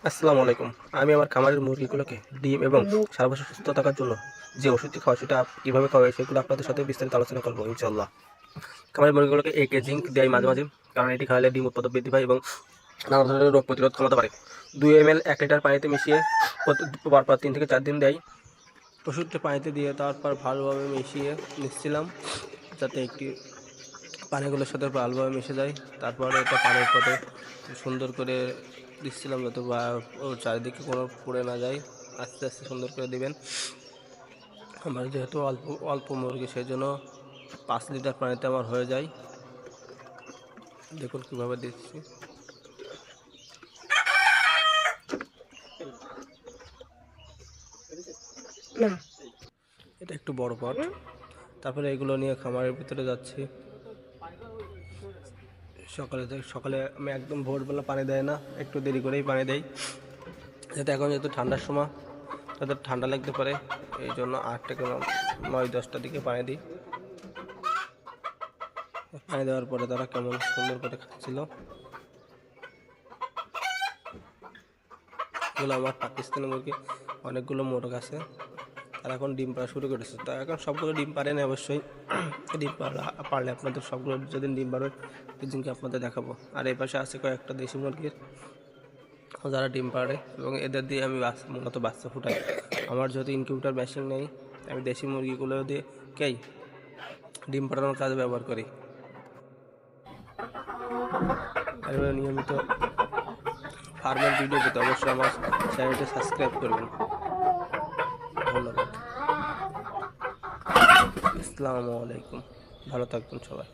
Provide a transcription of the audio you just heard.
আসসালামু আলাইকুম। আমি আমার খামারের মুরগিগুলোকে ডিম এবং সারা বছর সুস্থ থাকার জন্য যে ওষুধটি খাওয়া সেটা কীভাবে খাওয়াই সেগুলো আপনাদের সাথে বিস্তারিত আলোচনা করবো ইনশাল্লাহ। খামারের মুরগিগুলোকে জিঙ্ক দেয় মাঝে মাঝে, কারণ এটি খাওয়ালে ডিম উৎপাদন বৃদ্ধি পায় এবং নানা ধরনের রোগ প্রতিরোধ ক্ষমতা বাড়ে। 2 ml 1 লিটার পানিতে মিশিয়ে পরপর 3 থেকে 4 দিন দেয়। ওষুধটা পানিতে দিয়ে তারপর ভালোভাবে মিশিয়ে নিচ্ছিলাম, যাতে একটি পানিগুলোর সাথে ভালোভাবে মিশে যায়। তারপরে এটা পানির পটে সুন্দর করে দিচ্ছিলাম, যাতে ওর চারিদিকে কোনো পড়ে না যায়। আস্তে আস্তে সুন্দর করে দিবেন। আমার যেহেতু অল্প অল্প মুরগি, সেই জন্য 5 লিটার পানিতে আমার হয়ে যায়। দেখুন কীভাবে দিচ্ছি। এটা একটু বড় পট। তারপরে এগুলো নিয়ে খামারের ভিতরে যাচ্ছি। সকালে আমি একদম ভোরবেলা পানি দেয় না, একটু দেরি করেই পানি দেই, যাতে এখন যেহেতু ঠান্ডার সময় তাদের ঠান্ডা লাগতে পারে। এই জন্য 8 থেকে 9-10টার দিকে পানি দিই। পানি দেওয়ার পরে তারা কেমন সুন্দর করে খাচ্ছিল। এগুলো আমার পাকিস্তানি মুরগি, অনেকগুলো মোরগ আছে। তারা এখন ডিম পাড়া শুরু করেছে। তা এখন সবগুলো ডিম পারে না অবশ্যই। ডিম পারলে আপনাদের সবগুলো যেদিন ডিম পারবে সেদিনকে আপনাদের দেখাবো। আর এই পাশে আছে কয়েকটা দেশি মুরগির, যারা ডিম পাড়ে, এবং এদের দিয়ে আমি মূলত বাচ্চা ফুটাই। আমার যেহেতু ইনকিউবেটর মেশিন নেই, আমি দেশি মুরগিগুলো দিয়ে ডিম পাড়ানোর কাজে ব্যবহার করি। এভাবে নিয়মিত ফার্মের ভিডিও পেতে অবশ্যই আমার চ্যানেলটি সাবস্ক্রাইব করবেন। ধন্যবাদ। আসসালামু আলাইকুম। ভালো থাকবেন সবাই।